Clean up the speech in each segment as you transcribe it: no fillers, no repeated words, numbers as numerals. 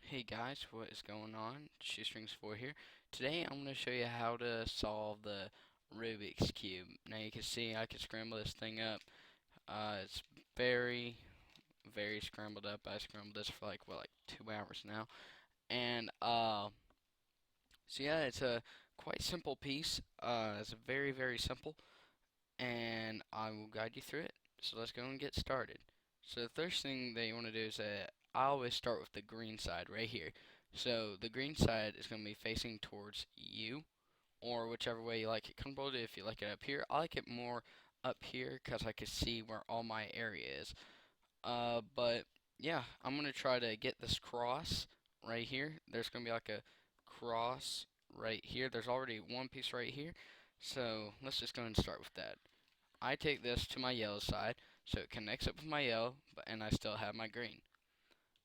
Hey guys, what is going on? Shoestrings4 here. Today I'm going to show you how to solve the Rubik's Cube. Now you can see I can scramble this thing up. It's very, very scrambled up. I scrambled this for like 2 hours now. And so yeah, it's a quite simple piece. It's very, very simple. And I will guide you through it. So let's go and get started. So the first thing that you want to do is I always start with the green side right here. So the green side is going to be facing towards you, or whichever way you like it comfortable. If you like it up here, I like it more up here because I can see where all my area is. But yeah, I'm going to try to get this cross right here. There's going to be like a cross right here. There's already one piece right here. So let's just go and start with that. I take this to my yellow side, so it connects up with my yellow, and I still have my green.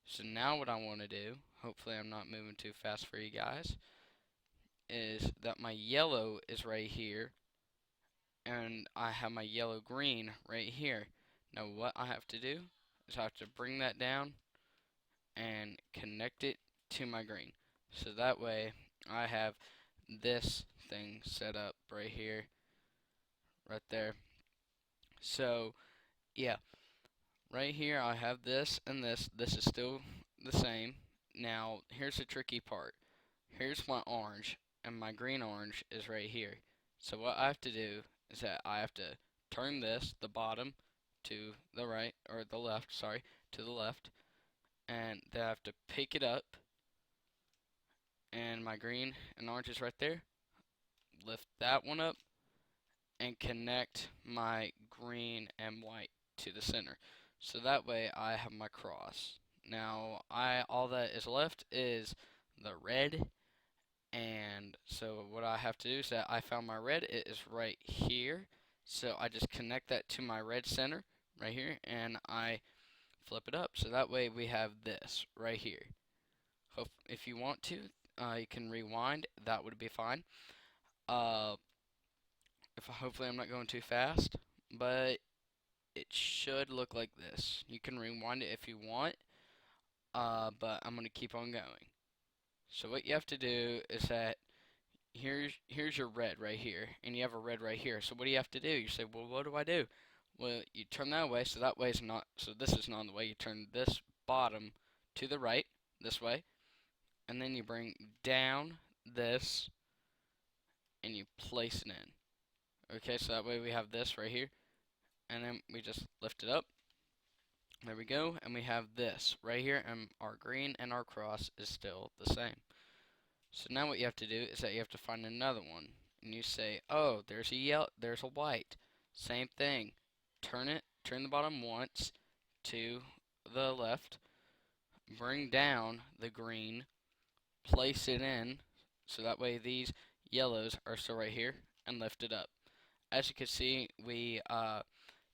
So now what I want to do, hopefully I'm not moving too fast for you guys, is that my yellow is right here, and I have my yellow-green right here. Now what I have to do is I have to bring that down and connect it to my green. So that way I have this thing set up right here, right there. So yeah, right here I have this and this. This is still the same. Now, here's the tricky part. Here's my orange, and my green orange is right here. So what I have to do is that I have to turn this, the bottom, to the right, or the left, sorry, to the left, and then I have to pick it up, and my green and orange is right there. Lift that one up, and connect my green and white to the center. So that way I have my cross. Now I all that is left is the red, and so what I have to do is that I found my red, it is right here. So I just connect that to my red center right here, and I flip it up. So that way we have this right here. Hope if you want to, you can rewind. That would be fine. Uh, if hopefully I'm not going too fast, but it should look like this. You can rewind it if you want, but I'm going to keep on going. So what you have to do is that here's your red right here, and you have a red right here. So what do you have to do? You say, well, what do I do? Well, you turn that way, so that way is not, so this is not in the way. You turn this bottom to the right, this way, and then you bring down this, and you place it in. Okay, so that way we have this right here, and then we just lift it up. There we go, and we have this right here, and our green and our cross is still the same. So now what you have to do is that you have to find another one, and you say, oh, there's a yellow, there's a white. Same thing. Turn the bottom once to the left, bring down the green, place it in, so that way these yellows are still right here, and lift it up. As you can see, we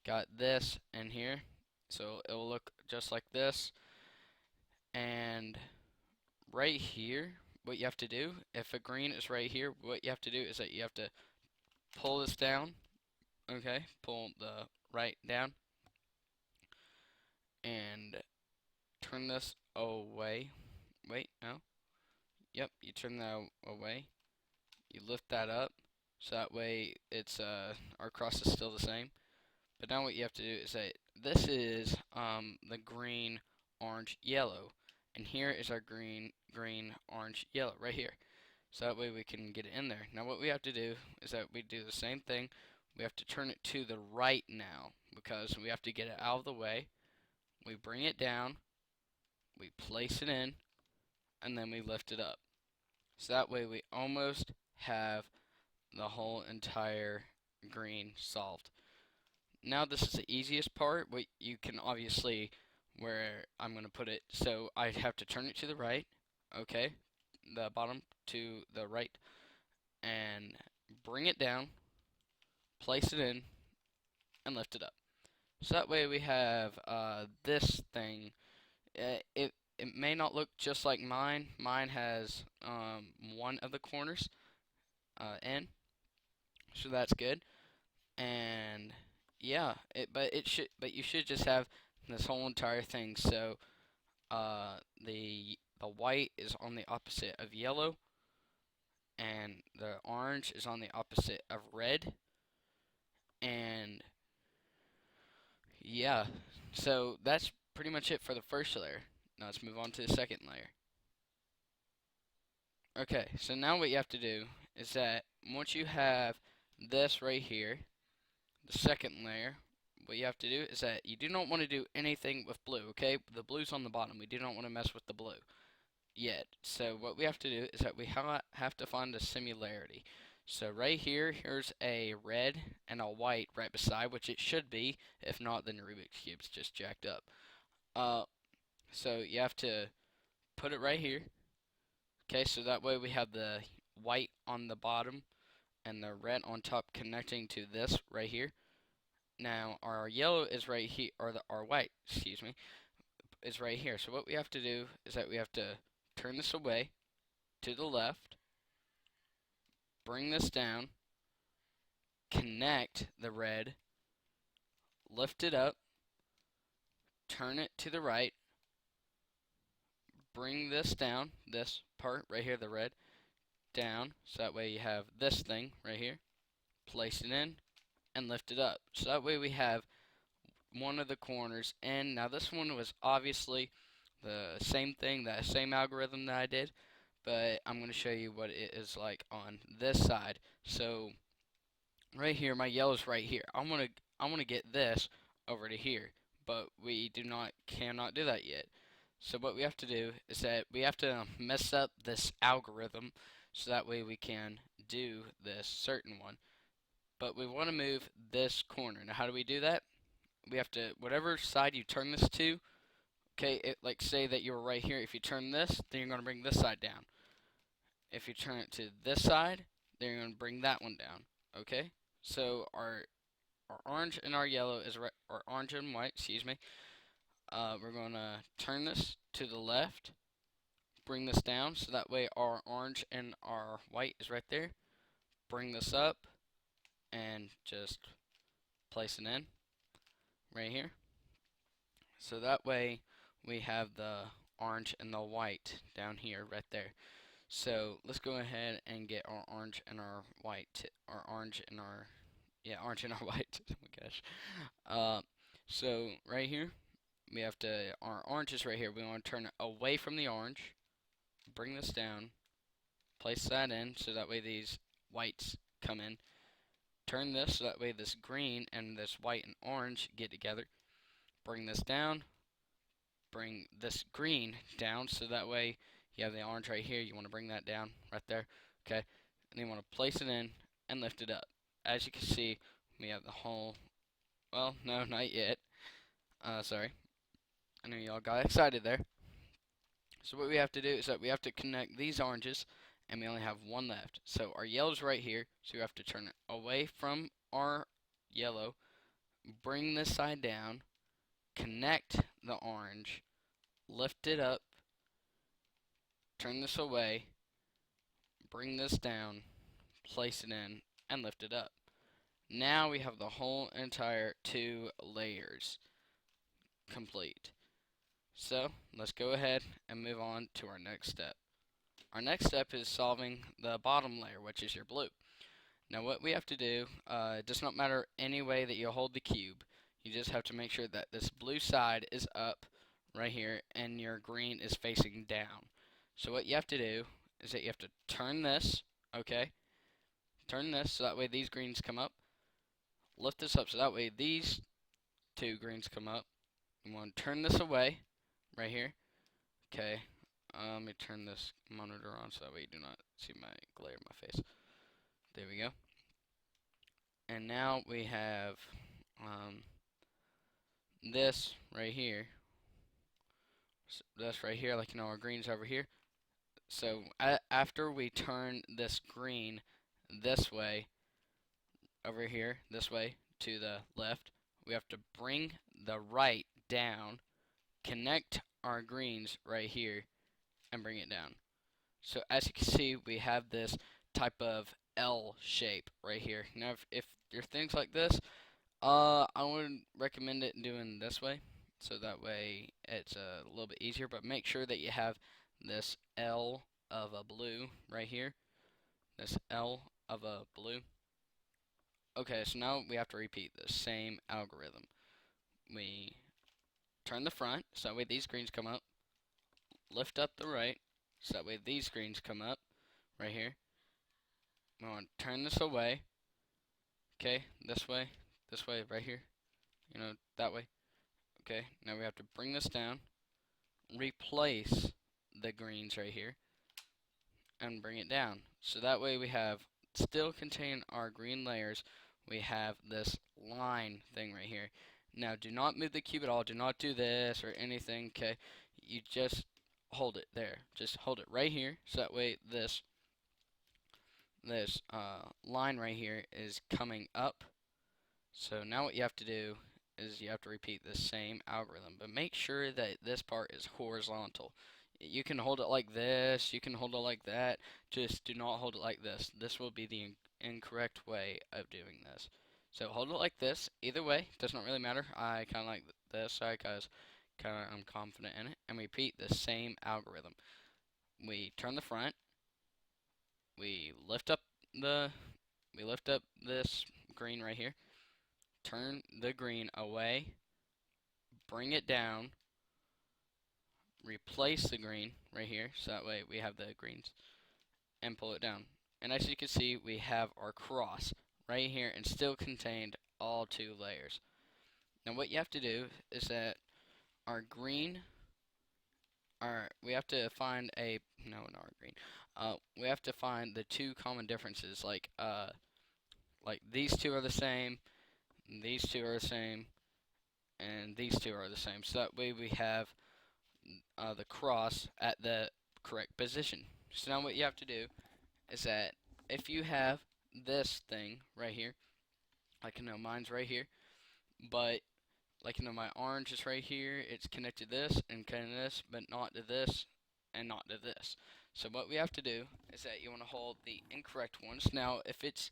got this in here, so it will look just like this. And right here, what you have to do, if a green is right here, what you have to do is that you have to pull this down, okay? Pull the right down and turn this away. Wait, no. Yep, you turn that away. You lift that up, so that way it's our cross is still the same. But now what you have to do is that this is the green, orange, yellow, and here is our green, orange, yellow right here. So that way we can get it in there. Now what we have to do is that we do the same thing. We have to turn it to the right now because we have to get it out of the way. We bring it down, we place it in, and then we lift it up. So that way we almost have the whole entire green solved. Now this is the easiest part, but you can obviously where I'm going to put it. So I have to turn it to the right, okay, the bottom to the right, and bring it down, place it in, and lift it up. So that way we have this thing. It may not look just like mine. Mine has one of the corners in, so that's good. And yeah, but you should just have this whole entire thing. So uh, the the white is on the opposite of yellow, and the orange is on the opposite of red. And yeah, so that's pretty much it for the first layer. Now let's move on to the second layer. Okay, so now what you have to do is that once you have this right here, the second layer, what you have to do is that you do not want to do anything with blue, okay? The blue's on the bottom. We do not want to mess with the blue yet. So what we have to do is that we have to find a similarity. So right here, here's a red and a white right beside, which it should be. If not, then your Rubik's Cube's just jacked up. So you have to put it right here. Okay, so that way we have the white on the bottom and the red on top connecting to this right here. Now our yellow is right here, or our white, excuse me, is right here. So what we have to do is that we have to turn this away to the left, bring this down, connect the red, lift it up, turn it to the right, bring this down, this part right here, the red, down, so that way you have this thing right here, place it in, and lift it up. So that way we have one of the corners, and now this one was obviously the same thing, that same algorithm that I did, but I'm going to show you what it is like on this side. So right here, my yellow's right here. I want to get this over to here, but we cannot do that yet. So what we have to do is that we have to mess up this algorithm so that way we can do this certain one. But we want to move this corner. Now how do we do that? We have to, whatever side you turn this to, okay, like say that you were right here. If you turn this, then you're going to bring this side down. If you turn it to this side, then you're going to bring that one down. Okay? So our orange and our yellow is right, or orange and white, excuse me. We're going to turn this to the left, bring this down, so that way our orange and our white is right there. Bring this up, and just place it in right here. So that way we have the orange and the white down here right there. So let's go ahead and get our orange and our white, our orange and our, yeah, orange and our white. Oh my gosh. So right here, we have to, our orange is right here. We want to turn it away from the orange, bring this down, place that in so that way these whites come in. Turn this so that way this green and this white and orange get together. Bring this down, bring this green down so that way you have the orange right here. You want to bring that down right there. Okay, and then you want to place it in and lift it up. As you can see, we have the whole, well, no, not yet. Sorry. I know y'all got excited there. So what we have to do is that we have to connect these oranges, and we only have one left. So our yellow's right here, so we have to turn it away from our yellow, bring this side down, connect the orange, lift it up, turn this away, bring this down, place it in, and lift it up. Now we have the whole entire 2 layers complete. So let's go ahead and move on to our next step. Our next step is solving the bottom layer, which is your blue. Now what we have to do, it does not matter any way that you hold the cube. You just have to make sure that this blue side is up right here and your green is facing down. So what you have to do is that you have to turn this, okay? Turn this so that way these greens come up. Lift this up so that way these 2 greens come up. You want to turn this away right here. Okay. Let me turn this monitor on so that way you do not see my glare in my face. There we go. And now we have this right here. So that's right here, like our green's over here. So after we turn this green this way, over here, this way to the left, we have to bring the right down, connect our greens right here, and bring it down. So as you can see, we have this type of L shape right here. Now if you're things like this, I would recommend it doing this way, so that way it's a little bit easier, but make sure that you have this L of a blue right here, this L of a blue. Okay, so now we have to repeat the same algorithm. We turn the front, so that way these greens come up, lift up the right, so that way these greens come up, right here. We want to turn this away, okay, this way, right here, that way. Okay, now we have to bring this down, replace the greens right here, and bring it down. So that way we have still contain our green layers. We have this line thing right here. Now do not move the cube at all. Do not do this or anything. Okay, you just hold it there. Just hold it right here. So that way this line right here is coming up. So now what you have to do is you have to repeat the same algorithm, but make sure that this part is horizontal. You can hold it like this, you can hold it like that, just do not hold it like this. This will be the incorrect way of doing this. So hold it like this, either way, does not really matter. I kind of like this side because I'm confident in it, and repeat the same algorithm. We turn the front, we lift up the, we lift up this green right here, turn the green away, bring it down, replace the green right here, so that way we have the greens, and pull it down. And as you can see, we have our cross right here and still contained all two layers. Now what you have to do is that our green, we have to find a, no, not our green, we have to find the two common differences, like these two are the same, these two are the same, and these two are the same. So that way we have the cross at the correct position. So now what you have to do is that if you have this thing right here, like mine's right here, but like my orange is right here, it's connected to this and connected to this, but not to this and not to this. So what we have to do is that you want to hold the incorrect ones. Now if it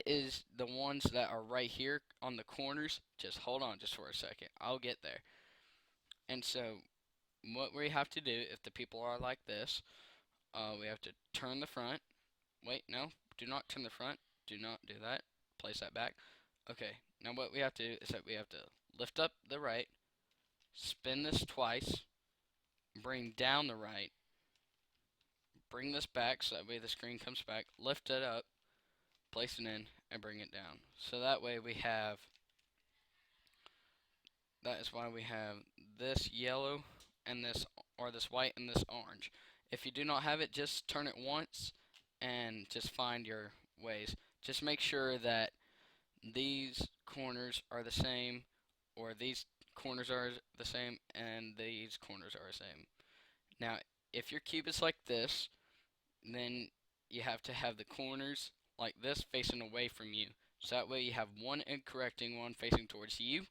is the ones that are right here on the corners, just hold on just for a second. I'll get there. And so what we have to do, if the people are like this, we have to turn the front. Wait, no, do not turn the front. Do not do that. Place that back. Okay, now what we have to do is that we have to lift up the right, spin this twice, bring down the right, bring this back so that way the screen comes back, lift it up, place it in, and bring it down. So that way that is why we have this yellow and this, or this white and this orange. If you do not have it, just turn it once and just find your ways. Just make sure that these corners are the same, or these corners are the same, and these corners are the same. Now, if your cube is like this, then you have to have the corners like this facing away from you. So that way you have one incorrecting one facing towards you,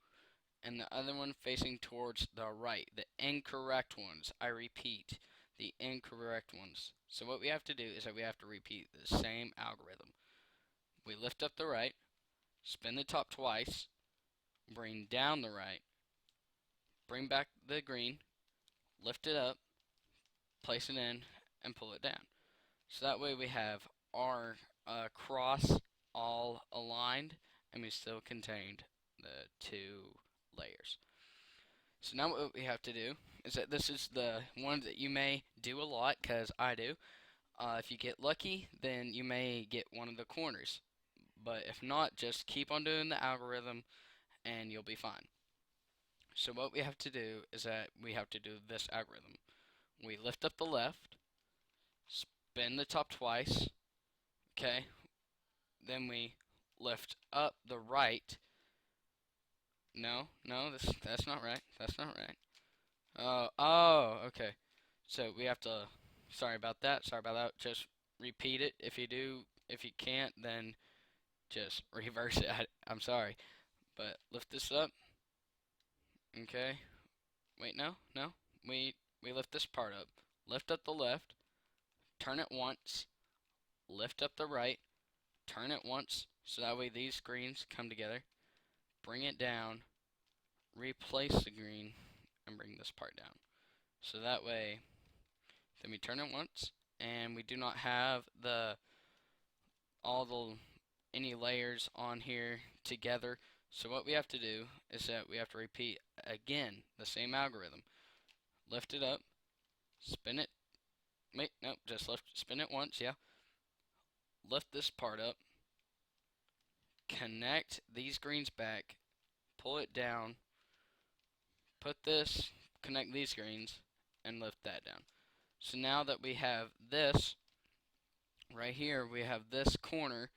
and the other one facing towards the right. The incorrect ones. I repeat, the incorrect ones. So what we have to do is that we have to repeat the same algorithm. We lift up the right, spin the top twice, bring down the right, bring back the green, lift it up, place it in, and pull it down. So that way we have our cross all aligned, and we still contained the two layers. So now what we have to do is that this is the one that you may do a lot, because I do. If you get lucky, then you may get one of the corners. But if not, just keep on doing the algorithm and you'll be fine. So what we have to do is that we have to do this algorithm. We lift up the left, spin the top twice, okay? Then we lift up the right. No, that's not right. That's not right. Okay. So we have to, sorry about that. Just repeat it. If you can't, then just reverse it. I'm sorry. But lift this up. Okay. Wait, no. We lift this part up. Lift up the left. Turn it once. Lift up the right. Turn it once. So that way these greens come together. Bring it down. Replace the green. And bring this part down. So that way then we turn it once, and we do not have any layers on here together. So what we have to do is that we have to repeat again the same algorithm. Lift it up, spin it. Wait, no, just spin it once, yeah. Lift this part up, connect these greens back, pull it down, connect these greens, and lift that down. So now that we have this right here, we have this corner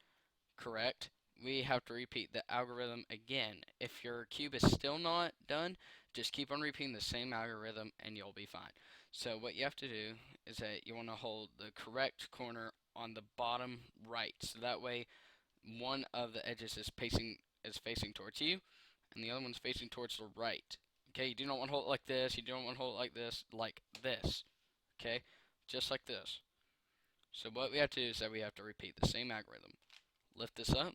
correct, we have to repeat the algorithm again. If your cube is still not done, just keep on repeating the same algorithm and you'll be fine. So what you have to do is that you want to hold the correct corner on the bottom right, so that way one of the edges is facing towards you and the other one's facing towards the right. Okay, you do not want to hold it like this, you don't want to hold it like this. Okay, just like this. So what we have to do is that we have to repeat the same algorithm. Lift this up,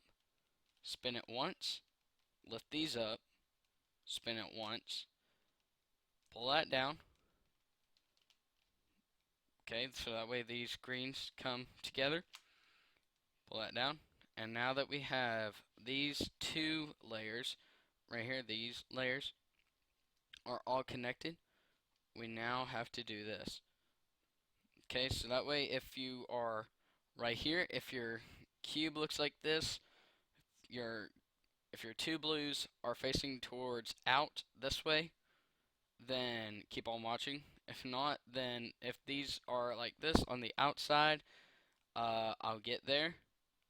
spin it once, lift these up, spin it once, pull that down. Okay, so that way these greens come together. Pull that down. And now that we have these two layers right here, these layers are all connected, we now have to do this. Okay, so that way if you are right here, if your cube looks like this, if your two blues are facing towards out this way, then keep on watching. If not, then if these are like this on the outside, I'll get there,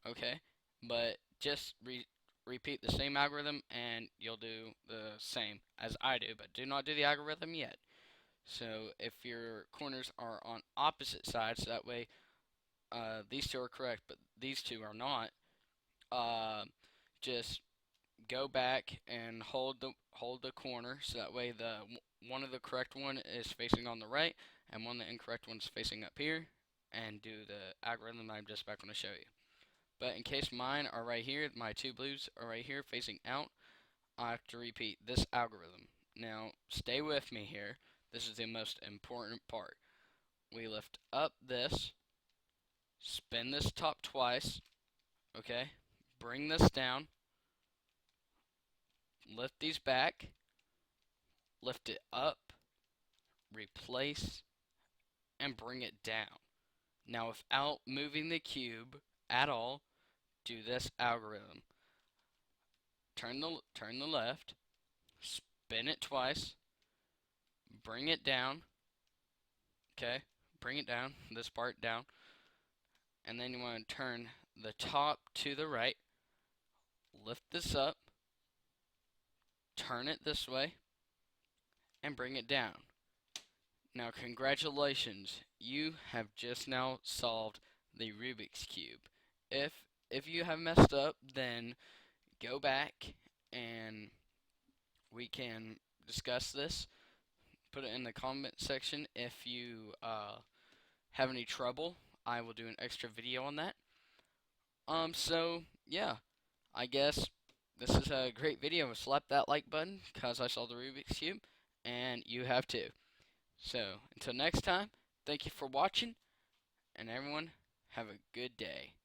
okay? But just repeat the same algorithm and you'll do the same as I do, but do not do the algorithm yet. So if your corners are on opposite sides, so that way these two are correct, but these two are not, just go back and hold the corner, so that way one of the correct one is facing on the right and one of the incorrect one's facing up here, and do the algorithm I'm just about going to show you. But in case mine are right here, my two blues are right here facing out, I have to repeat this algorithm. Now stay with me here, this is the most important part. We lift up this, spin this top twice, okay, bring this down, lift these back, lift it up, replace, and bring it down. Now without moving the cube at all, do this algorithm. Turn the left, spin it twice, bring it down, okay, bring it down, this part down, and then you want to turn the top to the right, lift this up, turn it this way, and bring it down. Now congratulations, you have just now solved the Rubik's Cube. If you have messed up, then go back and we can discuss this. Put it in the comment section if you have any trouble. I will do an extra video on that. So yeah, I guess this is a great video. Slap that like button because I saw the Rubik's Cube, and you have too. So until next time, thank you for watching, and everyone have a good day.